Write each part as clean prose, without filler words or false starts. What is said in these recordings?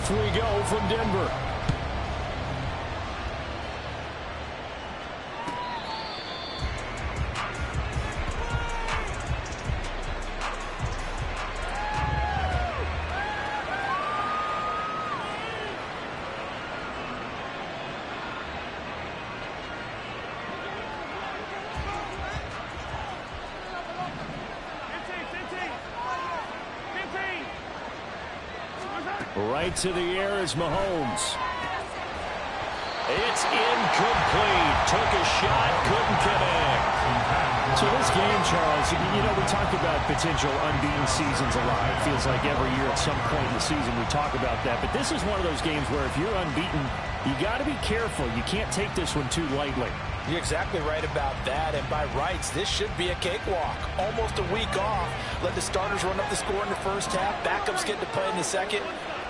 Off we go from Denver. Right to the air is Mahomes. It's incomplete. Took a shot, couldn't connect. So this game, Charles, you know, we talked about potential unbeaten seasons a lot. It feels like every year at some point in the season we talk about that. But this is one of those games where if you're unbeaten, you got to be careful. You can't take this one too lightly. You're exactly right about that, and by rights, this should be a cakewalk. Almost a week off. Let the starters run up the score in the first half. Backups get to play in the second.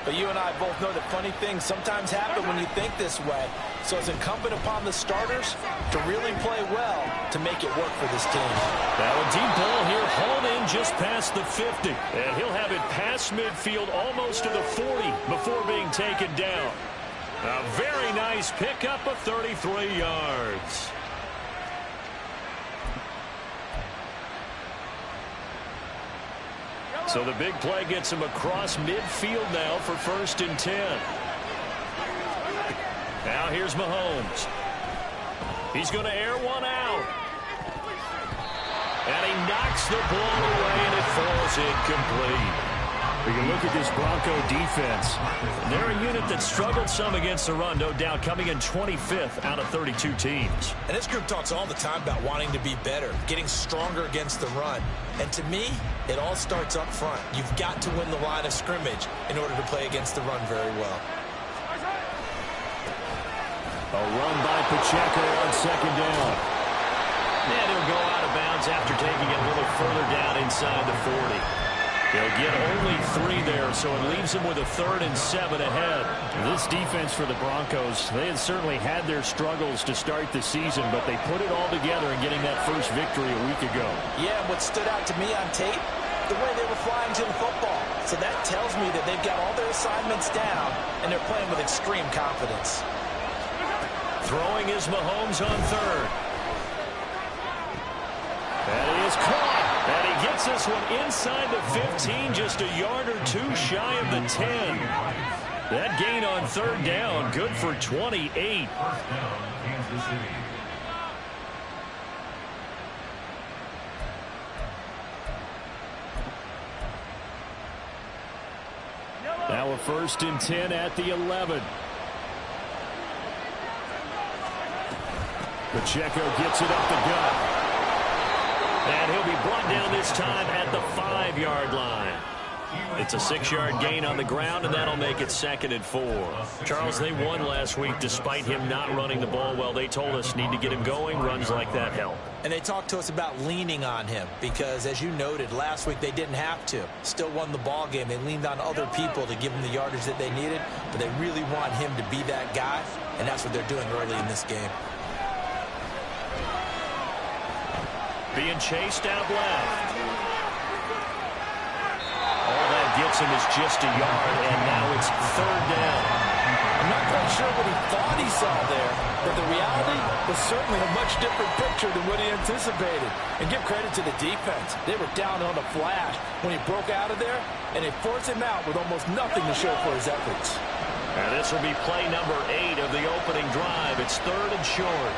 But you and I both know that funny things sometimes happen when you think this way. So it's incumbent upon the starters to really play well to make it work for this team. Now a deep ball here, hauled in just past the 50. And he'll have it past midfield almost to the 40 before being taken down. A very nice pickup of 33 yards. So the big play gets him across midfield now for 1st and 10. Now here's Mahomes. He's going to air one out. And he knocks the ball away, and it falls incomplete. We can look at this Bronco defense. They're a unit that struggled some against the run, no doubt, coming in 25th out of 32 teams. And this group talks all the time about wanting to be better, getting stronger against the run. And to me, it all starts up front. You've got to win the line of scrimmage in order to play against the run very well. A run by Pacheco on 2nd down. And he'll go out of bounds after taking it a little further down inside the 40. They'll get only 3 there, so it leaves them with a 3rd and 7 ahead. This defense for the Broncos, they had certainly had their struggles to start the season, but they put it all together in getting that first victory a week ago. Yeah, what stood out to me on tape, the way they were flying to the football. So that tells me that they've got all their assignments down, and they're playing with extreme confidence. Throwing is Mahomes on 3rd. That is caught. And he gets this one inside the 15, just a yard or 2 shy of the 10. That gain on 3rd down, good for 28. Now a 1st and 10 at the 11. Pacheco gets it up the gut. And he'll be brought down this time at the 5-yard line. It's a 6-yard gain on the ground, and that'll make it 2nd and 4. Charles, they won last week despite him not running the ball well. They told us need to get him going. Runs like that help. And they talked to us about leaning on him because, as you noted, last week they didn't have to. Still won the ball game. They leaned on other people to give them the yardage that they needed, but they really want him to be that guy, and that's what they're doing early in this game. Being chased out left. All that gets him is just a yard, and now it's 3rd down. I'm not quite sure what he thought he saw there, but the reality was certainly a much different picture than what he anticipated. And give credit to the defense. They were down on a flash when he broke out of there, and they forced him out with almost nothing to show for his efforts. And this will be play number 8 of the opening drive. It's 3rd and short.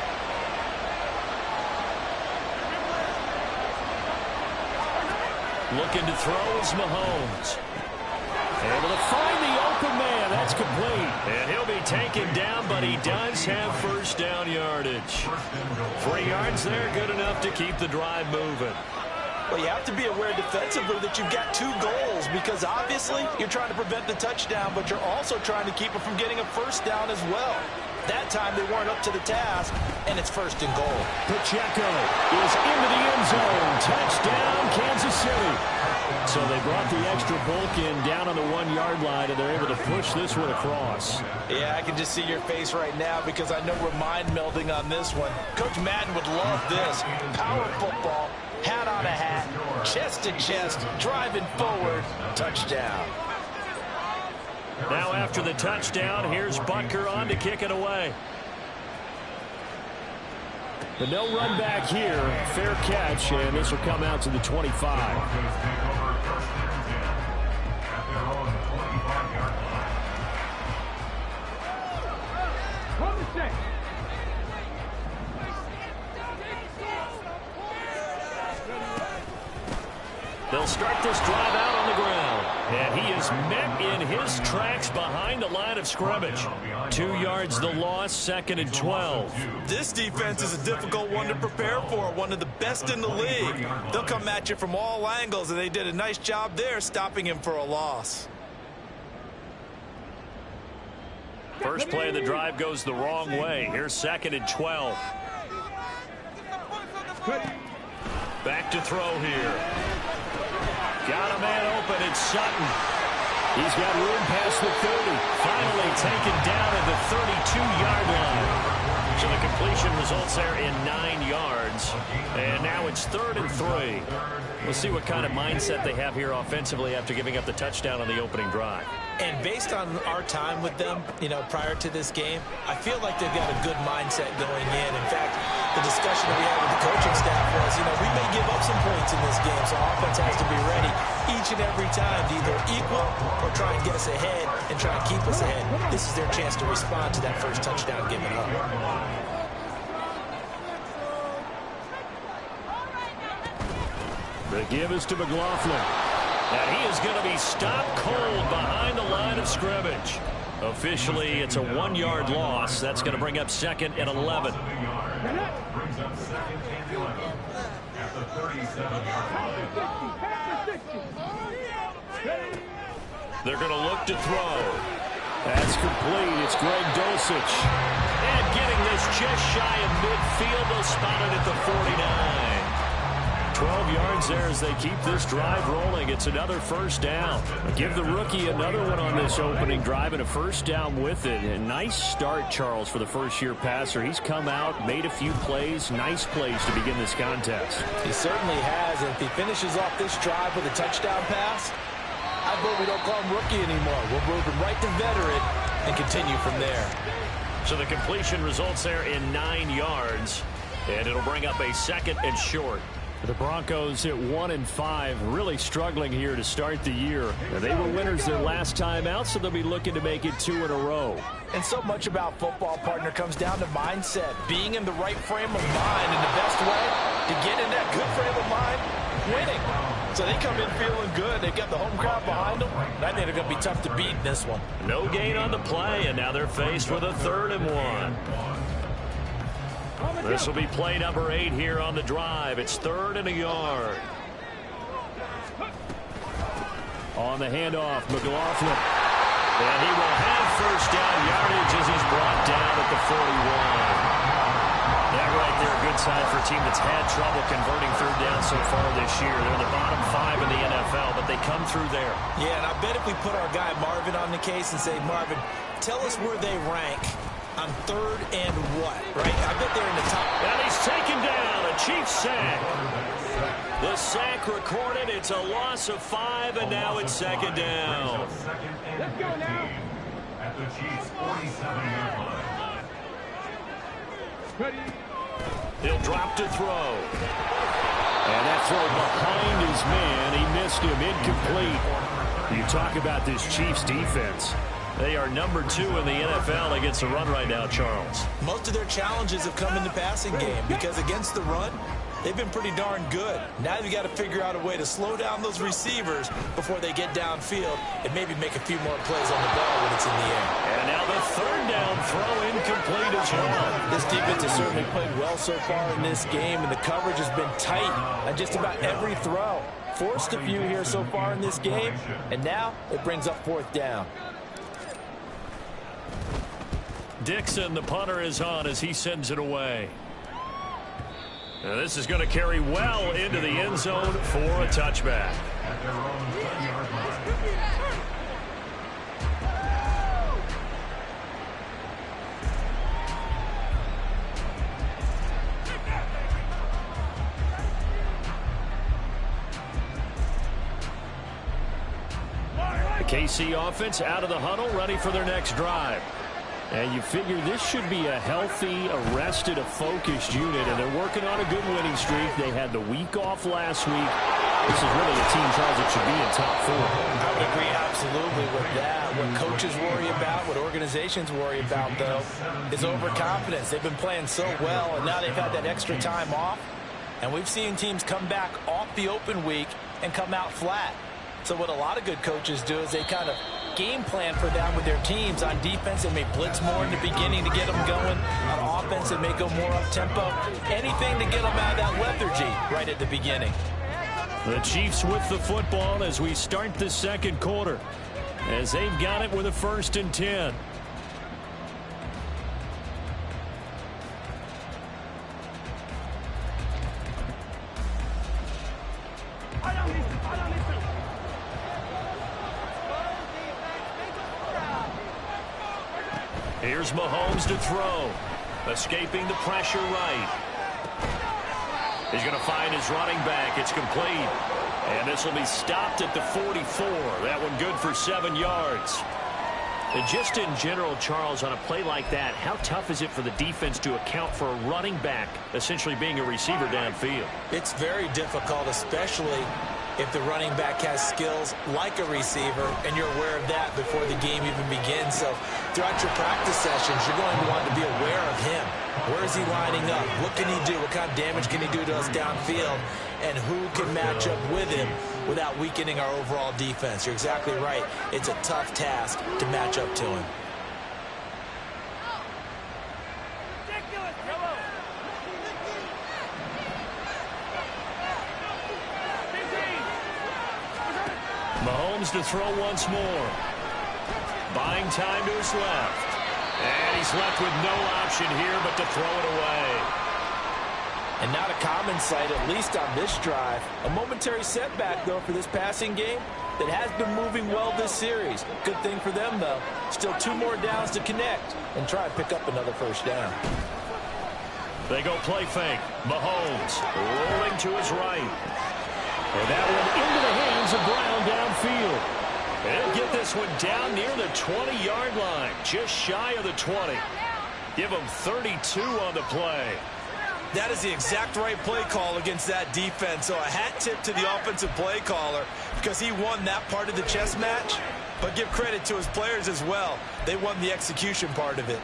Looking to throw is Mahomes. Able to find the open man. That's complete. And he'll be taken down, but he does have 1st down yardage. 3 yards there, good enough to keep the drive moving. Well, you have to be aware defensively that you've got 2 goals because obviously you're trying to prevent the touchdown, but you're also trying to keep it from getting a 1st down as well. That time they weren't up to the task, and it's 1st and goal. Pacheco is into the end zone. Touchdown, Kansas City. So they brought the extra bulk in down on the 1-yard line, and they're able to push this one across. Yeah, I can just see your face right now because I know we're mind melding on this one. Coach Madden would love this. Power football, hat on a hat, chest to chest, driving forward, touchdown. Now after the touchdown, here's Butker on to kick it away. But no run back here. Fair catch, and this will come out to the 25. They'll start this drive out on the ground. And he is met in his tracks behind the line of scrimmage. 2 yards the loss, 2nd and 12. This defense is a difficult one to prepare for, one of the best in the league. They'll come at you from all angles, and they did a nice job there stopping him for a loss. First play of the drive goes the wrong way. Here's 2nd and 12. Back to throw here. Got a man open. It's Sutton. He's got room past the 30. Finally taken down at the 32-yard line. So the completion results there in 9 yards. And now it's 3rd and 3. We'll see what kind of mindset they have here offensively after giving up the touchdown on the opening drive. And based on our time with them, prior to this game, I feel like they've got a good mindset going in. In fact, the discussion that we had with the coaching staff was, we may give up some points in this game, so offense has to be ready each and every time to either equal or try and get us ahead and try and keep us ahead. This is their chance to respond to that first touchdown given up. The give is to McLaughlin. And he is going to be stopped cold behind the line of scrimmage. Officially, it's a 1-yard loss. That's going to bring up 2nd and 11. They're going to look to throw. That's complete. It's Greg Dulcich. And getting this just shy of midfield. They'll spot it at the 49. 12 yards there as they keep this drive rolling. It's another first down. Give the rookie another one on this opening drive and a first down with it. A nice start, Charles, for the first-year passer. He's come out, made a few plays, nice plays to begin this contest. He certainly has. And if he finishes off this drive with a touchdown pass, I vote we don't call him rookie anymore. We'll move him right to veteran and continue from there. So the completion results there in 9 yards, and it'll bring up a 2nd and short. The Broncos at 1-5, really struggling here to start the year. They were winners their last time out, so they'll be looking to make it 2 in a row. And so much about football, partner, comes down to mindset. Being in the right frame of mind, and the best way to get in that good frame of mind, winning. So they come in feeling good. They've got the home crowd behind them. I think they're going to be tough to beat in this one. No gain on the play, and now they're faced with a 3rd and 1. This will be play number 8 here on the drive. It's 3rd and a yard. On the handoff, McLaughlin. And he will have first down yardage as he's brought down at the 41. That right there, a good sign for a team that's had trouble converting 3rd down so far this year. They're in the bottom 5 in the NFL, but they come through there. Yeah, and I bet if we put our guy Marvin on the case and say, Marvin, tell us where they rank on 3rd and what, right? I bet they're in the top. And he's taken down, a Chiefs sack. The sack recorded. It's a loss of 5, and now it's 2nd down. Let's go now. At the Chiefs' 47-yard line. He'll drop to throw. And that throw behind his man. He missed him, incomplete. You talk about this Chiefs defense. They are number 2 in the NFL against the run right now, Charles. Most of their challenges have come in the passing game because against the run, they've been pretty darn good. Now you've got to figure out a way to slow down those receivers before they get downfield and maybe make a few more plays on the ball when it's in the air. And now the 3rd down throw incomplete as well. This defense has certainly played well so far in this game, and the coverage has been tight on just about every throw. Forced a few here so far in this game, and now it brings up 4th down. Dixon, the punter, is on as he sends it away. Now this is going to carry well into the end zone for a touchback. KC offense out of the huddle, ready for their next drive. And you figure this should be a healthy, arrested, a focused unit, and they're working on a good winning streak. They had the week off last week. This is really a team, Charles, that should be in top 4. I would agree absolutely with that. What coaches worry about, what organizations worry about, though, is overconfidence. They've been playing so well, and now they've had that extra time off. And we've seen teams come back off the open week and come out flat. So what a lot of good coaches do is they kind of game plan for that with their teams. On defense, they may blitz more in the beginning to get them going. On offense, they may go more up-tempo. Anything to get them out of that lethargy right at the beginning. The Chiefs with the football as we start the second quarter, as they've got it with a 1st and 10. Here's Mahomes to throw. Escaping the pressure right. He's going to find his running back. It's complete. And this will be stopped at the 44. That one good for 7 yards. And just in general, Charles, on a play like that, how tough is it for the defense to account for a running back essentially being a receiver downfield? It's very difficult, especially if the running back has skills like a receiver, and you're aware of that before the game even begins. So throughout your practice sessions, you're going to want to be aware of him. Where is he lining up? What can he do? What kind of damage can he do to us downfield? And who can match up with him without weakening our overall defense? You're exactly right. It's a tough task to match up to him. Mahomes to throw once more. Buying time to his left. And he's left with no option here but to throw it away. And not a common sight, at least on this drive. A momentary setback, though, for this passing game that has been moving well this series. Good thing for them, though. Still 2 more downs to connect and try and pick up another 1st down. They go play fake. Mahomes rolling to his right. And that one into the hands of Brown downfield. They'll get this one down near the 20-yard line, just shy of the 20. Give them 32 on the play. That is the exact right play call against that defense. So a hat tip to the offensive play caller because he won that part of the chess match. But give credit to his players as well. They won the execution part of it.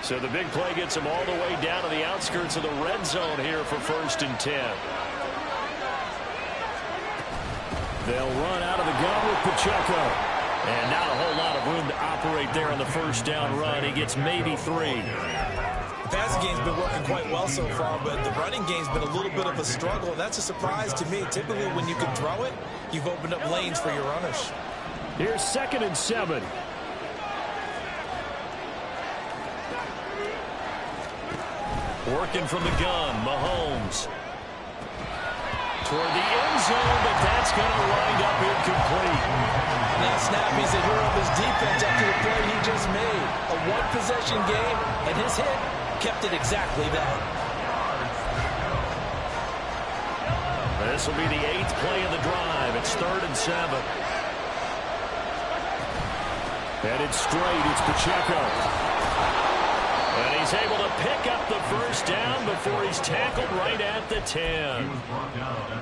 So the big play gets them all the way down to the outskirts of the red zone here for 1st and 10. They'll run out of the gun with Pacheco. And not a whole lot of room to operate there on the 1st down run. He gets maybe 3. The passing game's been working quite well so far, but the running game's been a little bit of a struggle, and that's a surprise to me. Typically, when you can throw it, you've opened up lanes for your runners. Here's 2nd and 7. Working from the gun, Mahomes. Toward the end zone, but that's going to wind up incomplete. Now snap, he's a hero of his defense after the play he just made. A one-possession game, and his hit kept it exactly that. This will be the 8th play of the drive. It's 3rd and 7. Headed straight, it's Pacheco. And he's able to pick up the 1st down before he's tackled right at the 10.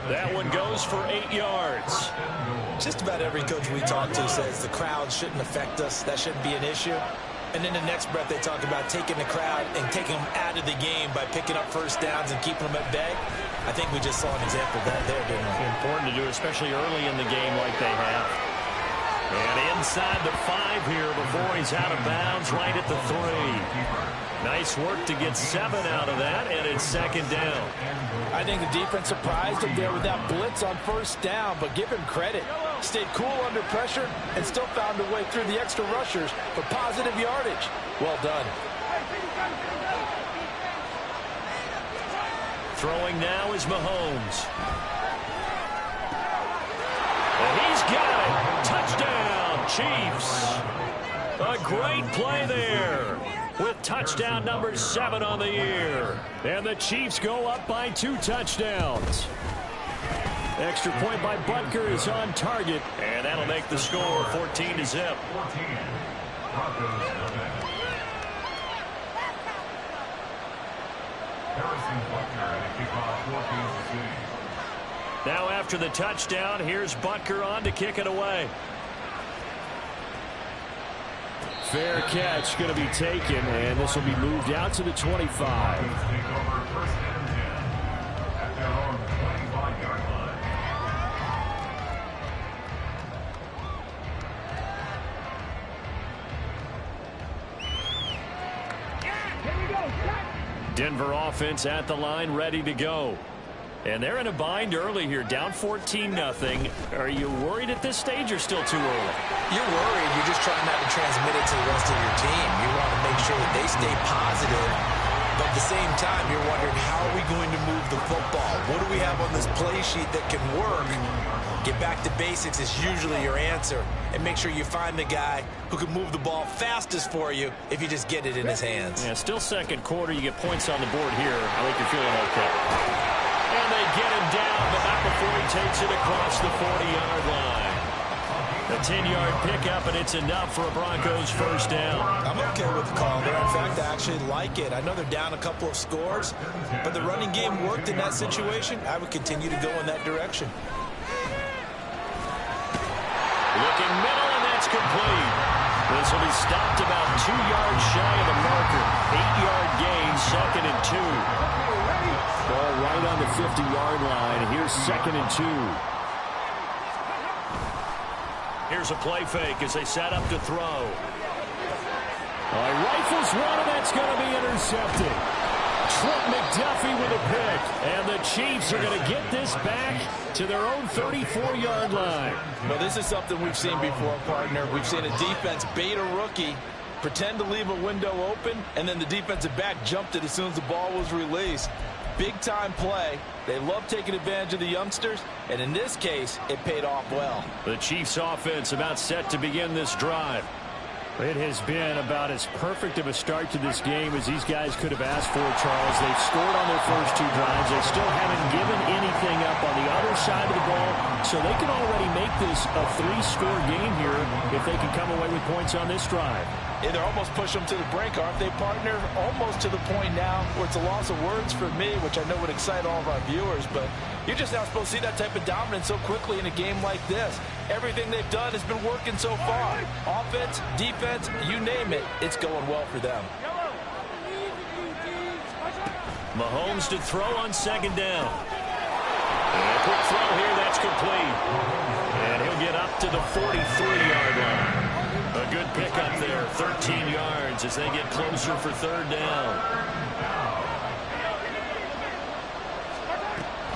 That one goes for 8 yards. Just about every coach we talk to says the crowd shouldn't affect us. That shouldn't be an issue. And in the next breath, they talk about taking the crowd and taking them out of the game by picking up 1st downs and keeping them at bay. I think we just saw an example of that there, didn't we? Important to do, especially early in the game like they have. And inside the 5 here before he's out of bounds right at the 3. Nice work to get 7 out of that, and it's 2nd down. I think the defense surprised him there with that blitz on 1st down, but give him credit. Stayed cool under pressure and still found a way through the extra rushers for positive yardage. Well done. Throwing now is Mahomes. And he's got it. Touchdown, Chiefs. A great play there with touchdown number 7 on the year. And the Chiefs go up by 2 touchdowns. Extra point by Butker is on target. And that'll make the score 14-0. 14. Broncos nothing. Harrison Butker at a kickoff for Kansas City. Now after the touchdown, here's Butker on to kick it away. Fair catch going to be taken, and this will be moved out to the 25. Broncos take over first and 10 at their own 25-yard line. Denver offense at the line, ready to go. And they're in a bind early here, down 14-0. Are you worried at this stage or still too early? You're worried. You're just trying not to transmit it to the rest of your team. You want to make sure that they stay positive. But at the same time, you're wondering, how are we going to move the football? What do we have on this play sheet that can work? Get back to basics is usually your answer. And make sure you find the guy who can move the ball fastest for you if you just get it in his hands. Yeah, still second quarter. You get points on the board here. I think you're feeling okay. And they get him down, but not before he takes it across the 40-yard line. A 10-yard pickup, and it's enough for a Broncos first down. I'm okay with the call there. In fact, I actually like it. I know they're down a couple of scores, but the running game worked in that situation. I would continue to go in that direction. Looking middle, and that's complete. This will be stopped about 2 yards shy of the marker. 8-yard gain, 2nd and 2. Ball right on the 50-yard line. Here's 2nd and 2. Here's a play fake as they set up to throw. Rifles one, and that's going to be intercepted. Trent McDuffie with a pick. And the Chiefs are going to get this back to their own 34-yard line. Well, this is something we've seen before, partner. We've seen a defense bait a rookie, pretend to leave a window open, and then the defensive back jumped it as soon as the ball was released. Big-time play. They love taking advantage of the youngsters, and in this case, it paid off well. The Chiefs offense about set to begin this drive. It has been about as perfect of a start to this game as these guys could have asked for, Charles. They've scored on their first 2 drives. They still haven't given anything up on the other side of the ball, so they can already make this a 3-score game here if they can come away with points on this drive. Yeah, they're almost push them to the brink, aren't they, partner? Almost to the point now where it's a loss of words for me, which I know would excite all of our viewers, but you're just not supposed to see that type of dominance so quickly in a game like this. Everything they've done has been working so far. Offense, defense, you name it, it's going well for them. Mahomes to throw on 2nd down. And a quick throw here, that's complete. And he'll get up to the 43-yard line. A good pickup there, 13 yards as they get closer for 3rd down.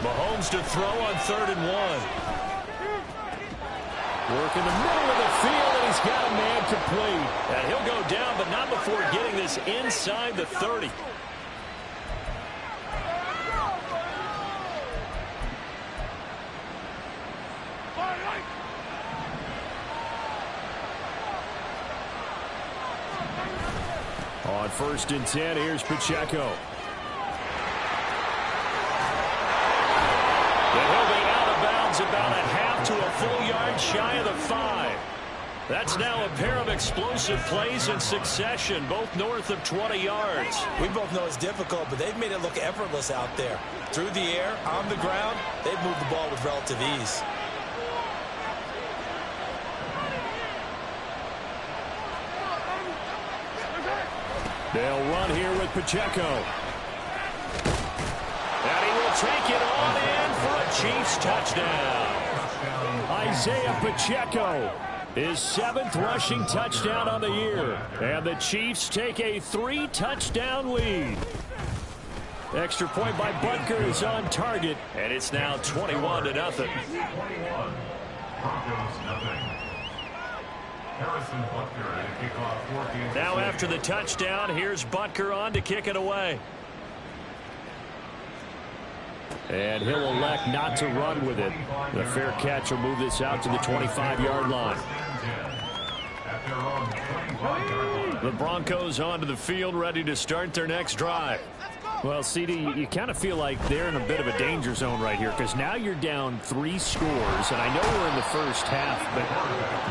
Mahomes to throw on 3rd and 1. Work in the middle of the field, and he's got a man complete. And he'll go down, but not before getting this inside the 30. On 1st and 10, here's Pacheco. And he'll be out of bounds about a half to a full yard shy of the 5. That's now a pair of explosive plays in succession, both north of 20 yards. We both know it's difficult, but they've made it look effortless out there. Through the air, on the ground, they've moved the ball with relative ease. They'll run here with Pacheco. And he will take it on in for a Chiefs touchdown. Isaiah Pacheco, his 7th rushing touchdown on the year. And the Chiefs take a 3-touchdown lead. Extra point by Butker is on target. And it's now 21-0. 21. Broncos nothing. Harrison Butker at a kickoff for Kansas Now City. after the touchdown, here's Butker on to kick it away. And he'll elect not to run with it. The fair catch will move this out to the 25-yard line. At their own 25-yard line. The Broncos onto the field, ready to start their next drive. Well, CD, you kind of feel like they're in a bit of a danger zone right here because now you're down 3 scores, and I know we're in the first half, but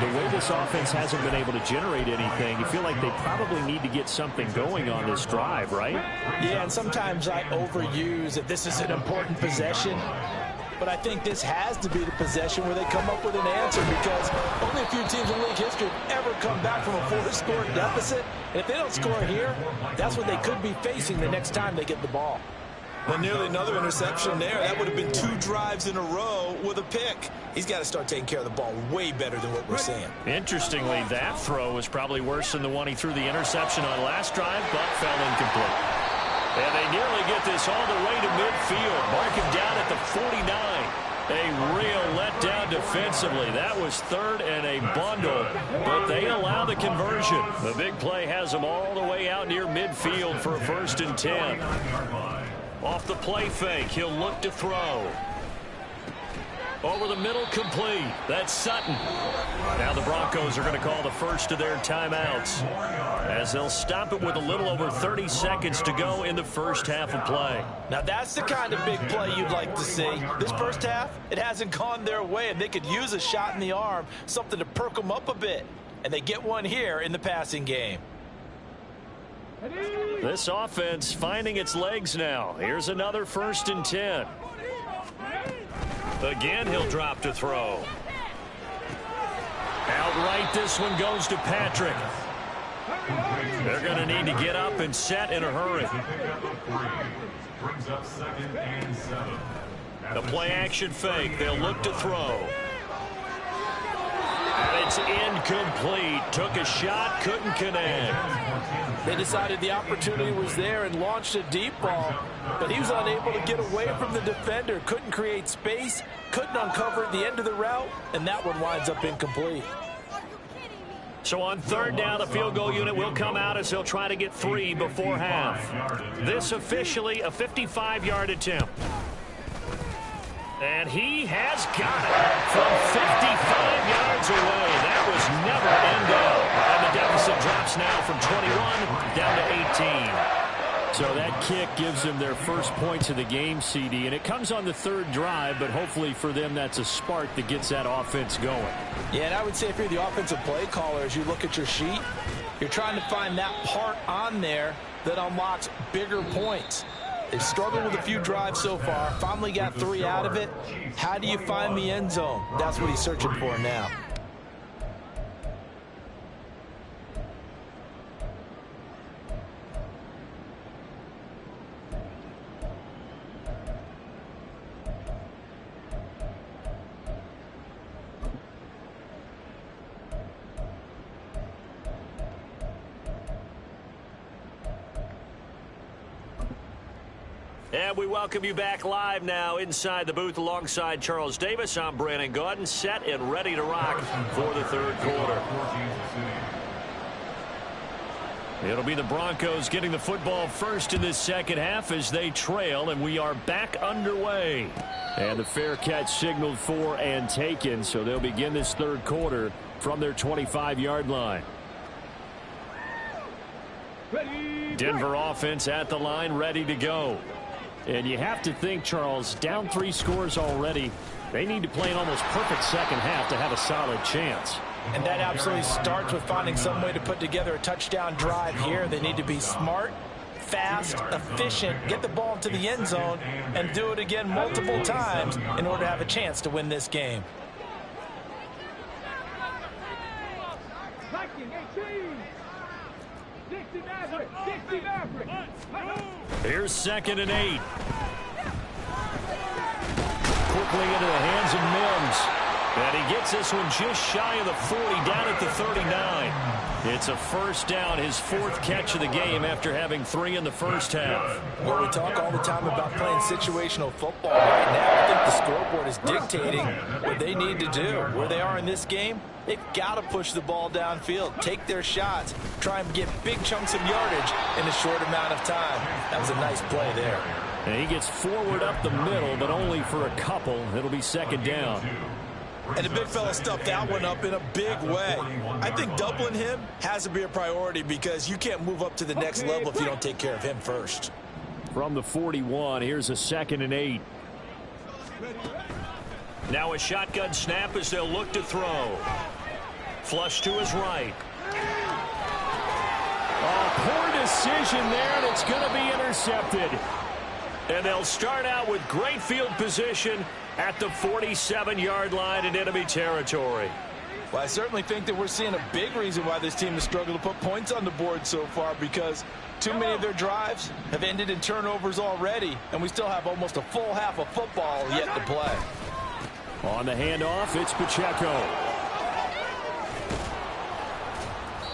the way this offense hasn't been able to generate anything, you feel like they probably need to get something going on this drive, right? Yeah, and sometimes I overuse that this is an important possession. But I think this has to be the possession where they come up with an answer because only a few teams in league history have ever come back from a 4-score deficit. And if they don't score here, that's what they could be facing the next time they get the ball. Well, nearly another interception there. That would have been 2 drives in a row with a pick. He's got to start taking care of the ball way better than what we're seeing. Interestingly, that throw was probably worse than the one he threw the interception on last drive, but fell incomplete. And they nearly get this all the way to midfield. Mark him down at the 49. A real letdown defensively. That was 3rd and a bundle, but they allow the conversion. The big play has them all the way out near midfield for a 1st and 10. Off the play fake, he'll look to throw. Over the middle, complete. That's Sutton. Now the Broncos are going to call the first of their timeouts as they'll stop it with a little over 30 seconds to go in the first half of play. Now that's the kind of big play you'd like to see. This first half, it hasn't gone their way, and they could use a shot in the arm, something to perk them up a bit. And they get one here in the passing game. This offense finding its legs now. Here's another 1st and 10. Again, he'll drop to throw. Outright, this one goes to Patrick. They're going to need to get up and set in a hurry. The play action fake. They'll look to throw. And it's incomplete. Took a shot, couldn't connect. They decided the opportunity was there and launched a deep ball, but he was unable to get away from the defender. Couldn't create space, couldn't uncover the end of the route, and that one winds up incomplete. So on 3rd down, the field goal unit will come out as they'll try to get 3 before half. This officially a 55-yard attempt. And he has got it from 55 yards away. That was never in doubt. And the deficit drops now from 21 down to 18. So that kick gives them their first points of the game, CD, and it comes on the 3rd drive, but hopefully for them that's a spark that gets that offense going. Yeah, and I would say if you're the offensive play caller, as you look at your sheet, you're trying to find that part on there that unlocks bigger points. They've struggled with a few drives so far, finally got 3 out of it. How do you find the end zone? That's what he's searching for now. And we welcome you back live now inside the booth alongside Charles Davis. I'm Brandon Gaudin, set and ready to rock for the 3rd quarter. It'll be the Broncos getting the football first in this second half as they trail, and we are back underway. And the fair catch signaled for and taken, so they'll begin this 3rd quarter from their 25-yard line. Denver offense at the line, ready to go. And you have to think, Charles, down 3 scores already. They need to play an almost perfect second half to have a solid chance. And that absolutely starts with finding some way to put together a touchdown drive here. They need to be smart, fast, efficient, get the ball into the end zone, and do it again multiple times in order to have a chance to win this game. Here's 2nd and 8. Quickly into the hands of Mims. And he gets this one just shy of the 40, down at the 39. It's a 1st down, his 4th catch of the game after having 3 in the first half. Well, we talk all the time about playing situational football right now. I think the scoreboard is dictating what they need to do. Where they are in this game, they've got to push the ball downfield, take their shots, try and get big chunks of yardage in a short amount of time. That was a nice play there. And he gets forward up the middle, but only for a couple. It'll be 2nd down. And the big fella stuffed that one up in a big way. I think doubling him has to be a priority because you can't move up to the next level if you don't take care of him first. From the 41, here's a 2nd and 8. Now a shotgun snap as they'll look to throw. Flush to his right. Poor decision there, and it's going to be intercepted. And they'll start out with great field position at the 47-yard line in enemy territory. Well, I certainly think that we're seeing a big reason why this team has struggled to put points on the board so far, because too many of their drives have ended in turnovers already, and we still have almost a full half of football yet to play. On the handoff, it's Pacheco.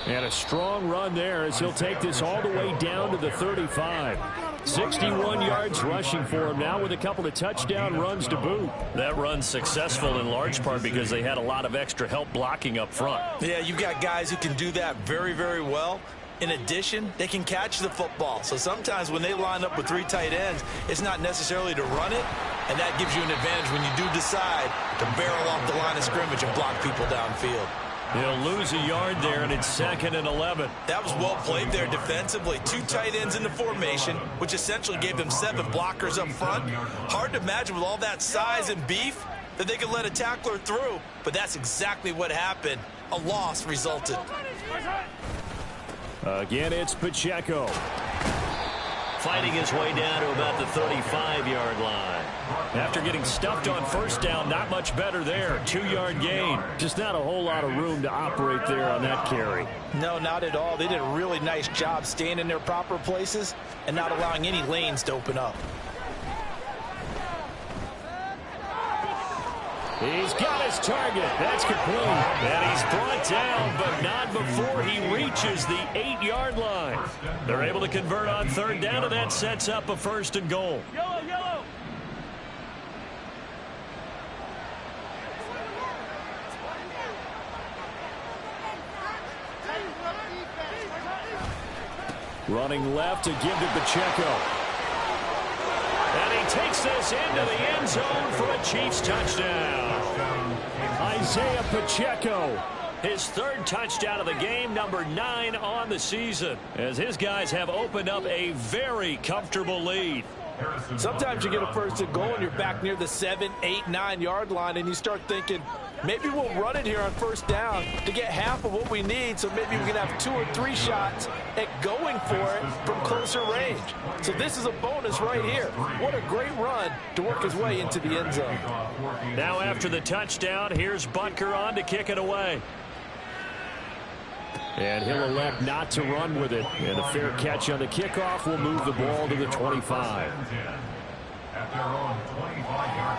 And a strong run there as he'll take this all the way down to the 35. 61 yards rushing for him now with a couple of touchdown runs to boot. That run's successful in large part because they had a lot of extra help blocking up front. Yeah, you've got guys who can do that very, very well. In addition, they can catch the football. So sometimes when they line up with 3 tight ends, it's not necessarily to run it, and that gives you an advantage when you do decide to barrel off the line of scrimmage and block people downfield. He'll lose a yard there, and it's 2nd and 11. That was well played there defensively. 2 tight ends in the formation, which essentially gave them 7 blockers up front. Hard to imagine with all that size and beef that they could let a tackler through, but that's exactly what happened. A loss resulted. Again, it's Pacheco. Fighting his way down to about the 35-yard line. After getting stuffed on first down, not much better there. 2-yard gain. Just not a whole lot of room to operate there on that carry. No, not at all. They did a really nice job staying in their proper places and not allowing any lanes to open up. He's got his target. That's complete. And he's brought down, but not before he reaches the 8-yard line. They're able to convert on 3rd down, and that sets up a 1st and goal. Yellow, yellow. Running left to give to Pacheco. And he takes this into the end zone for a Chiefs touchdown. Isaiah Pacheco. His 3rd touchdown of the game, number 9 on the season, as his guys have opened up a very comfortable lead. Sometimes you get a 1st and goal and you're back near the 7, 8, 9-yard line, and you start thinking, maybe we'll run it here on 1st down to get half of what we need, so maybe we can have 2 or 3 shots at going for it from closer range. So this is a bonus right here. What a great run to work his way into the end zone. Now after the touchdown, here's Butker on to kick it away. And he'll elect not to run with it. And a fair catch on the kickoff will move the ball to the 25. At their own 25-yard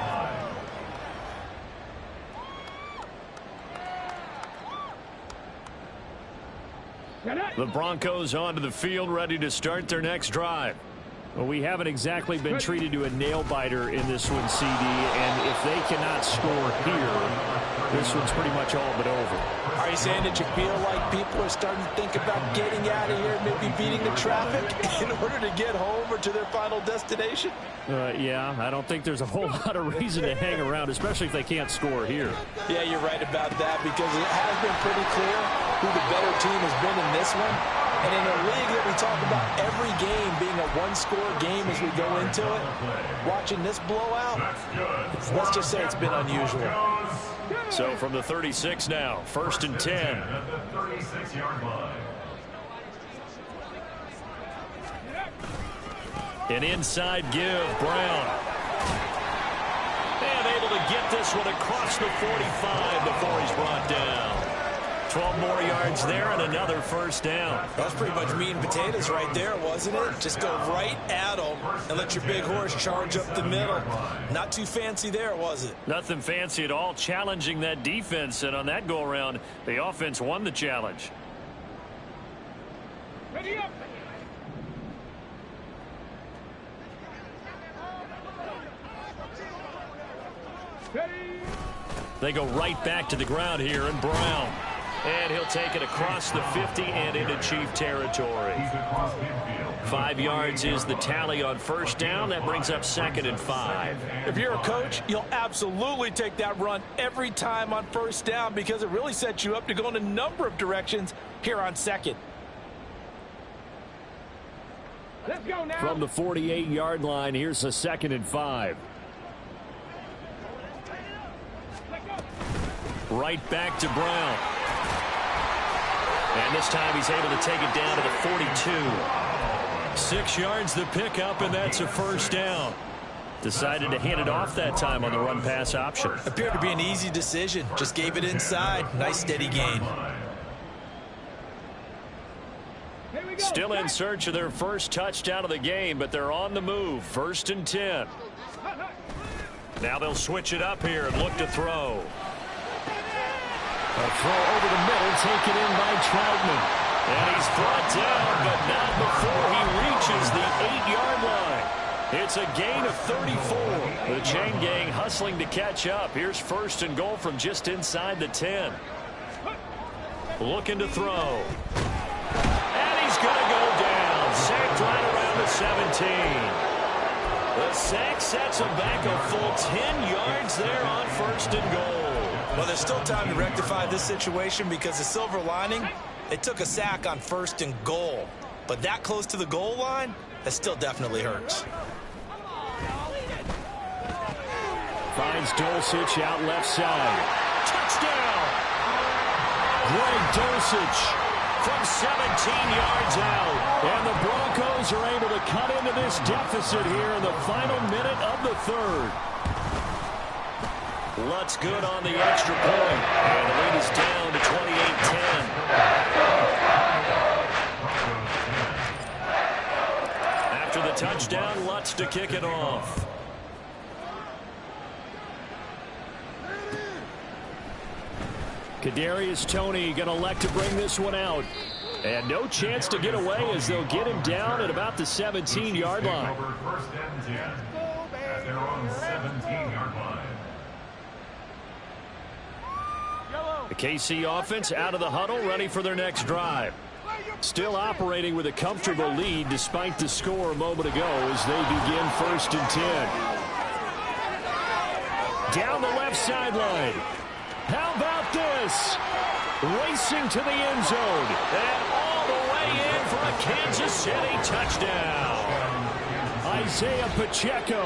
line. The Broncos onto the field, ready to start their next drive. Well, we haven't exactly been treated to a nail-biter in this one, CD. And if they cannot score here, this one's pretty much all but over. Are you saying that you feel like people are starting to think about getting out of here, maybe beating the traffic in order to get home or to their final destination? Yeah, I don't think there's a whole lot of reason to hang around, especially if they can't score here. Yeah, you're right about that, because it has been pretty clear who the better team has been in this one. And in a league that we talk about every game being a one-score game as we go into it, watching this blowout, let's just say it's been unusual. So from the 36 now, 1st and 10. At the 36-yard line. An inside give, Brown. And able to get this one across the 45 before he's brought down. 12 more yards there and another 1st down. That's pretty much meat and potatoes right there, wasn't it? Just go right at them and let your big horse charge up the middle. Not too fancy there, was it? Nothing fancy at all, challenging that defense, and on that go-around, the offense won the challenge. Ready up. They go right back to the ground here, and Brown. And he'll take it across the 50 and into Chief territory. 5 yards is the tally on 1st down. That brings up 2nd and 5. If you're a coach, you'll absolutely take that run every time on 1st down, because it really sets you up to go in a number of directions here on 2nd. From the 48-yard line, here's a 2nd and 5. Right back to Brown. And this time he's able to take it down to the 42. 6 yards the pickup, and that's a first down. Decided to hand it off that time on the run-pass option. Appeared to be an easy decision. Just gave it inside. Nice steady gain. Still in search of their first touchdown of the game, but they're on the move. 1st and 10. Now they'll switch it up here and look to throw. A throw over the middle, taken in by Troutman. And he's brought down, but not before he reaches the 8-yard line. It's a gain of 34. The chain gang hustling to catch up. Here's 1st and goal from just inside the 10. Looking to throw. And he's going to go down. Sacked right around the 17. The sack sets him back a full 10 yards there on 1st and goal. Well, there's still time to rectify this situation because the silver lining, they took a sack on 1st and goal. But that close to the goal line, that still definitely hurts. Finds Dulcich out left side. Touchdown! Greg Dulcich from 17 yards out. And the Broncos are able to cut into this deficit here in the final minute of the 3rd. Lutz good on the extra point. And the lead is down to 28-10. After the touchdown, Lutz to kick it off. Kadarius Toney going to elect to bring this one out. And no chance to get away as they'll get him down at about the 17-yard line. First and 10 at their own 17-yard line. The KC offense out of the huddle, ready for their next drive. Still operating with a comfortable lead despite the score a moment ago as they begin 1st and 10. Down the left sideline. How about this? Racing to the end zone. And all the way in for a Kansas City touchdown. Isaiah Pacheco,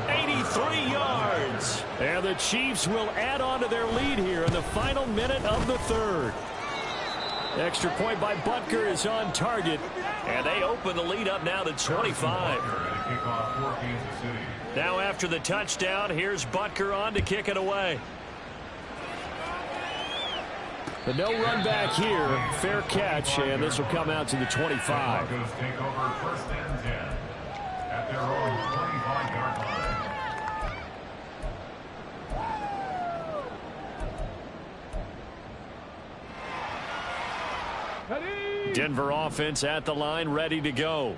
83 yards. And the Chiefs will add on to their lead here in the final minute of the 3rd. Extra point by Butker is on target. And they open the lead up now to 25. Now after the touchdown, here's Butker on to kick it away. The no run back here, fair catch, and this will come out to the 25. Broncos take over 1st and 10 at their own 25-yard line. Denver offense at the line, ready to go.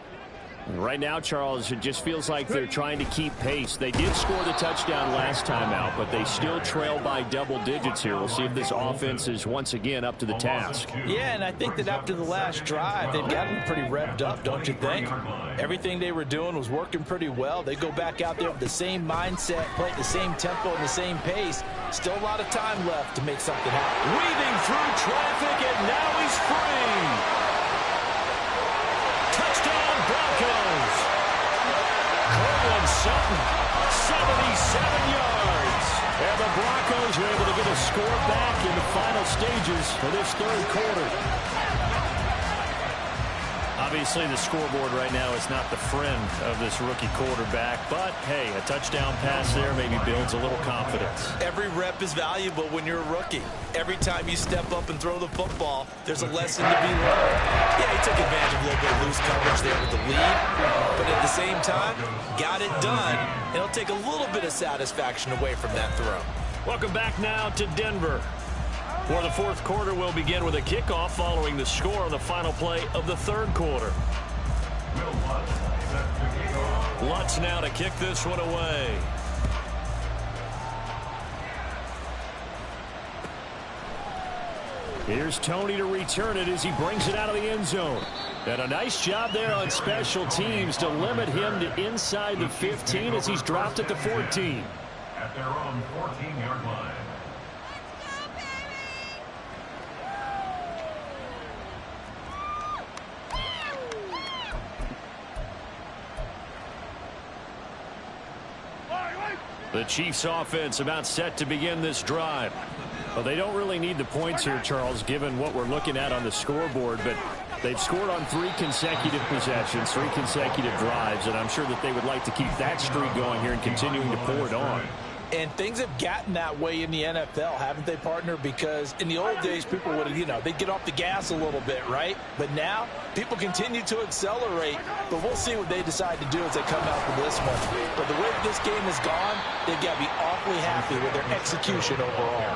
Right now, Charles, it just feels like they're trying to keep pace. They did score the touchdown last time out, but they still trail by double digits here. We'll see if this offense is once again up to the task. Yeah, and I think that after the last drive, they've gotten pretty revved up, don't you think? Everything they were doing was working pretty well. They go back out there with the same mindset, play at the same tempo and the same pace. Still a lot of time left to make something happen. Weaving through traffic, and now he's free. Touchdown Broncos. Cortland Sutton, 77 yards. And the Broncos are able to get a score back in the final stages of this 3rd quarter. Obviously, the scoreboard right now is not the friend of this rookie quarterback, but hey, a touchdown pass there maybe builds a little confidence. Every rep is valuable when you're a rookie. Every time you step up and throw the football, there's a lesson to be learned. Yeah, he took advantage of a little bit of loose coverage there with the lead, but at the same time, got it done. It'll take a little bit of satisfaction away from that throw. Welcome back now to Denver. For the 4th quarter, we'll begin with a kickoff following the score on the final play of the 3rd quarter. Lutz now to kick this one away. Here's Toney to return it as he brings it out of the end zone. And a nice job there on special teams to limit him to inside the 15 as he's dropped at the 14. At their own 14-yard line. The Chiefs offense about set to begin this drive. Well, they don't really need the points here, Charles, given what we're looking at on the scoreboard, but they've scored on 3 consecutive possessions, 3 consecutive drives, and I'm sure that they would like to keep that streak going here and continuing to pour it on. And things have gotten that way in the NFL, haven't they, partner? Because in the old days, people would, they'd get off the gas a little bit, right? But now, people continue to accelerate. But we'll see what they decide to do as they come out for this one. But the way this game has gone, they've got to be awfully happy with their execution overall.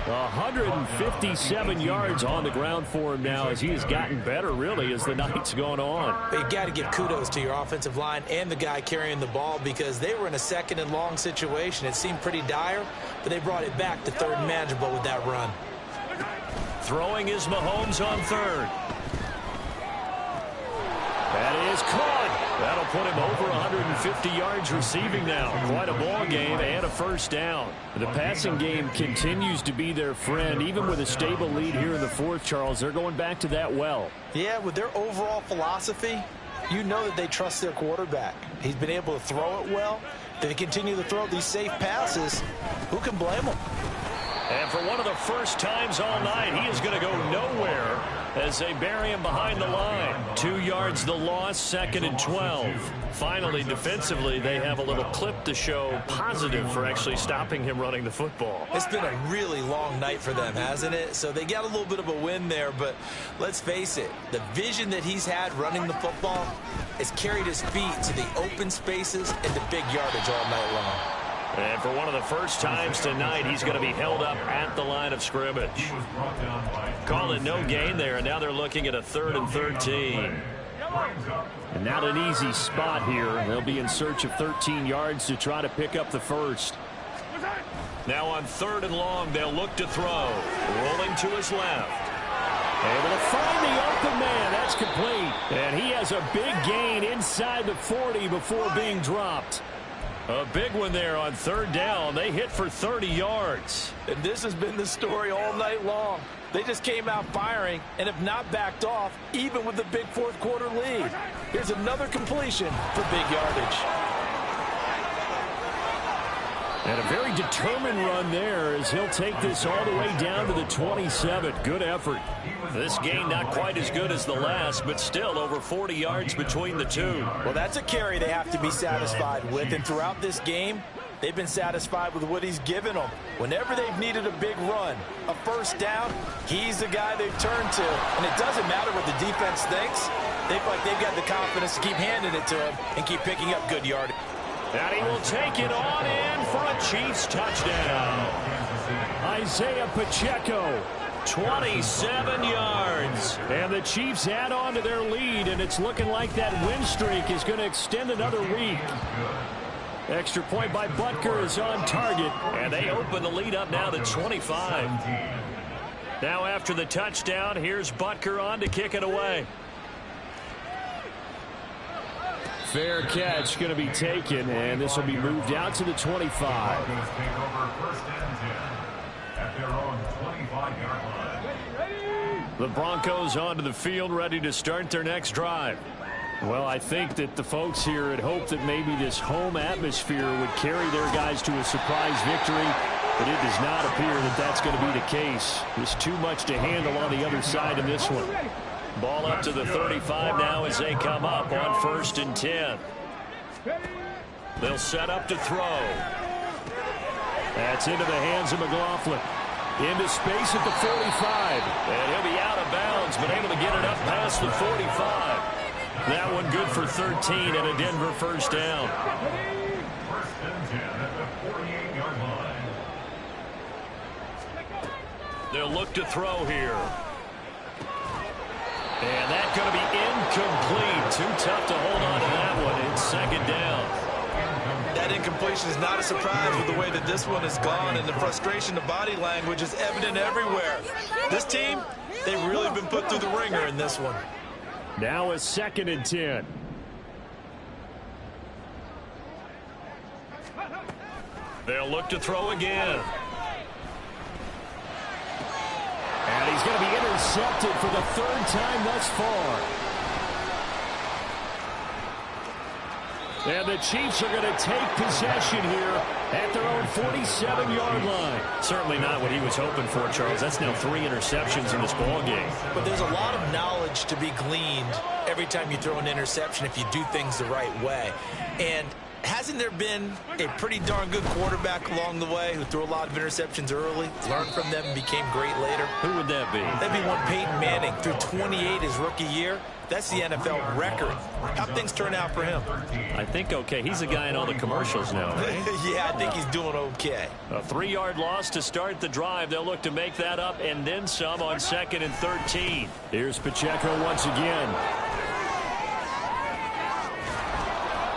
157 yards on the ground for him now as he has gotten better, really, as the night's gone on. You got to give kudos to your offensive line and the guy carrying the ball because they were in a second and long situation. It seemed pretty dire, but they brought it back to third and manageable with that run. Throwing is Mahomes on third. That is caught. That'll put him over 150 yards receiving now. Quite a ball game and a first down. The passing game continues to be their friend. Even with a stable lead here in the fourth, Charles, they're going back to that well. Yeah, with their overall philosophy, you know that they trust their quarterback. He's been able to throw it well. They continue to throw these safe passes. Who can blame them? And for one of the first times all night, he is going to go nowhere as they bury him behind the line. 2 yards the loss, 2nd and 12. Finally, defensively, they have a little clip to show positive for actually stopping him running the football. It's been a really long night for them, hasn't it? So they got a little bit of a win there, but let's face it, the vision that he's had running the football has carried his feet to the open spaces and the big yardage all night long. And for one of the first times tonight, he's going to be held up at the line of scrimmage. Call it no gain there, and now they're looking at a 3rd and 13. And not an easy spot here. They'll be in search of 13 yards to try to pick up the first. Now on 3rd and long, they'll look to throw. Rolling to his left. Able to find the open man. That's complete. And he has a big gain inside the 40 before being dropped. A big one there on 3rd down. They hit for 30 yards. And this has been the story all night long. They just came out firing and have not backed off, even with the big fourth quarter lead. Here's another completion for big yardage. And a very determined run there as he'll take this all the way down to the 27. Good effort. This gain not quite as good as the last, but still over 40 yards between the two. Well, that's a carry they have to be satisfied with. And throughout this game, they've been satisfied with what he's given them. Whenever they've needed a big run, a first down, he's the guy they've turned to. And it doesn't matter what the defense thinks. They feel like they've got the confidence to keep handing it to him and keep picking up good yardage. And he will take it on in for a Chiefs touchdown. Isaiah Pacheco. 27 yards. And the Chiefs add on to their lead, and it's looking like that win streak is going to extend another week. Extra point by Butker is on target. And they open the lead up now to 25. Now after the touchdown, here's Butker on to kick it away. Fair catch going to be taken, and this will be moved out to the 25. The Broncos onto the field, ready to start their next drive. Well, I think that the folks here had hoped that maybe this home atmosphere would carry their guys to a surprise victory, but it does not appear that that's going to be the case. There's too much to handle on the other side in this one. Ball up to the 35 now as they come up on 1st and 10. They'll set up to throw. That's into the hands of McLaughlin. Into space at the 45. And he'll be out of bounds, but able to get it up past the 45. That one good for 13 and a Denver first down. They'll look to throw here. And that's going to be incomplete. Too tough to hold on to that one. It's 2nd down. That incompletion is not a surprise with the way that this one has gone, and the frustration, the body language is evident everywhere. This team, they've really been put through the ringer in this one. Now a 2nd and 10. They'll look to throw again. And he's going to be intercepted for the 3rd time thus far. And the Chiefs are going to take possession here at their own 47-yard line. Certainly not what he was hoping for, Charles. That's now 3 interceptions in this ball game. But there's a lot of knowledge to be gleaned every time you throw an interception if you do things the right way. And hasn't there been a pretty darn good quarterback along the way who threw a lot of interceptions early, learned from them, and became great later? Who would that be? That'd be one Peyton Manning. Threw 28 his rookie year. That's the NFL record. How'd things turn out for him? I think okay. He's a guy in all the commercials now, right? Yeah, I think he's doing okay. A 3-yard loss to start the drive. They'll look to make that up and then some on 2nd and 13. Here's Pacheco once again.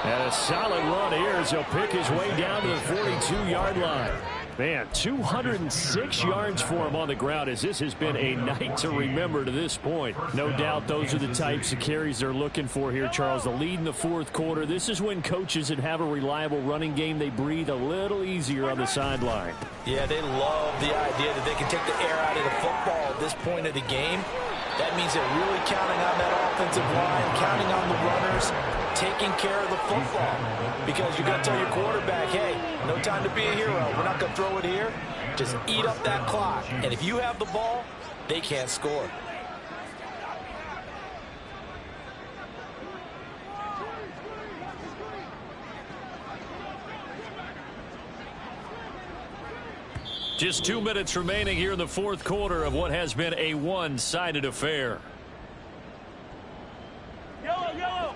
And a solid run here as he'll pick his way down to the 42-yard line. Man, 206 yards for him on the ground as this has been a night to remember to this point. No doubt those are the types of carries they're looking for here, Charles. The lead in the fourth quarter. This is when coaches that have a reliable running game, they breathe a little easier on the sideline. Yeah, they love the idea that they can take the air out of the football at this point of the game. That means they're really counting on that offensive line, counting on the runners, taking care of the football. Because you've got to tell your quarterback, hey, no time to be a hero. We're not going to throw it here. Just eat up that clock. And if you have the ball, they can't score. Just 2 minutes remaining here in the fourth quarter of what has been a one-sided affair. Yellow.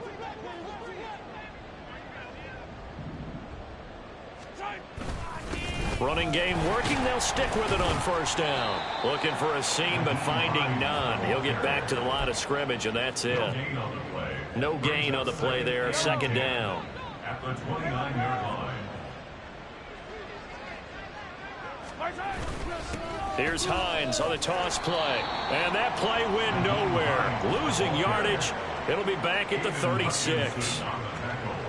Running game working. They'll stick with it on first down. Looking for a seam, but finding none. He'll get back to the line of scrimmage, and that's it. No gain on the play there. 2nd down. At the 29-yard line. Here's Hines on the toss play. And that play went nowhere. Losing yardage. It'll be back at the 36.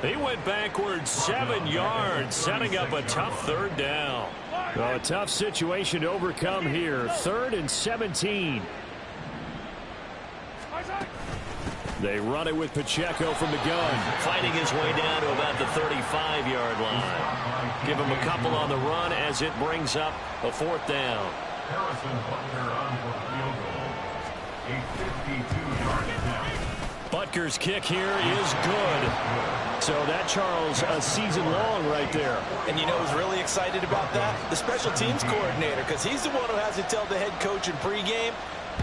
He went backwards 7 yards, setting up a tough 3rd down. Well, a tough situation to overcome here. 3rd and 17. They run it with Pacheco from the gun. Fighting his way down to about the 35-yard line. Give him a couple on the run as it brings up a 4th down. Harrison Butker on for field goal. A 52-yard attempt. Butker's kick here is good. So that, Charles, a season long right there. And you know who's really excited about that? The special teams coordinator, because he's the one who has to tell the head coach in pregame,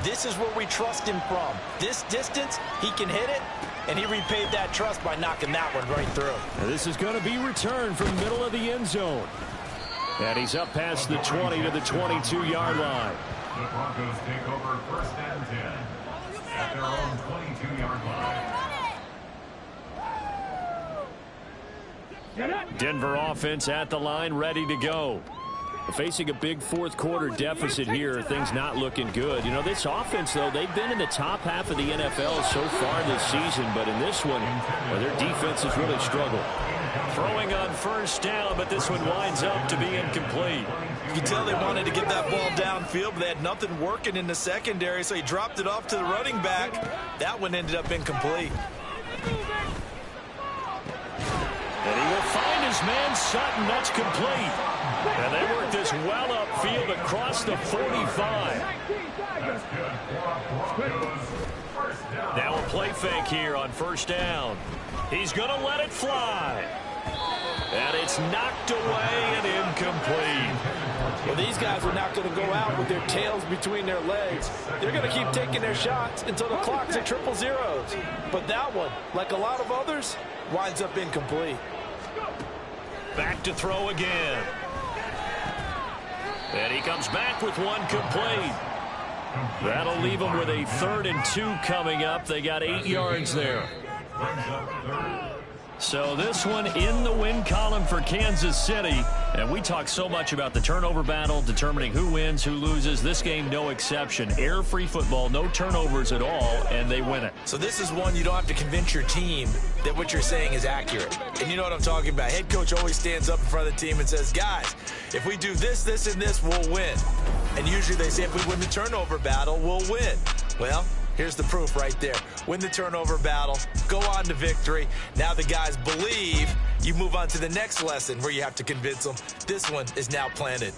this is where we trust him from. This distance, he can hit it, and he repaid that trust by knocking that one right through. And this is going to be returned from the middle of the end zone. And he's up past the 20 to the 22-yard line. The Broncos take over 1st and 10 at their own 22-yard line. Denver offense at the line, ready to go. Facing a big fourth quarter deficit here, things not looking good. You know, this offense, though, they've been in the top half of the NFL so far this season, but in this one, well, their defense has really struggled. Throwing on first down, but this one winds up to be incomplete. You can tell they wanted to get that ball downfield, but they had nothing working in the secondary, so he dropped it off to the running back. That one ended up incomplete. And he will find his man Sutton. That's complete. And they work this well upfield across the 45. Now a play fake here on first down. He's going to let it fly. And it's knocked away and incomplete. Well, these guys are not going to go out with their tails between their legs. They're going to keep taking their shots until the clock's at 000. But that one, like a lot of others, winds up incomplete. Back to throw again. And he comes back with one complete. That'll leave them with a 3rd and 2 coming up. They got 8 yards there. So this one in the win column for Kansas City. And we talk so much about the turnover battle, determining who wins, who loses. This game, no exception. Air-free football, no turnovers at all, and they win it. So this is one you don't have to convince your team that what you're saying is accurate. And you know what I'm talking about. Head coach always stands up in front of the team and says, guys, if we do this, this, and this, we'll win. And usually they say if we win the turnover battle, we'll win. Well, Here's the proof right there. Win the turnover battle, go on to victory. Now the guys believe. You move on to the next lesson where you have to convince them this one is now planted.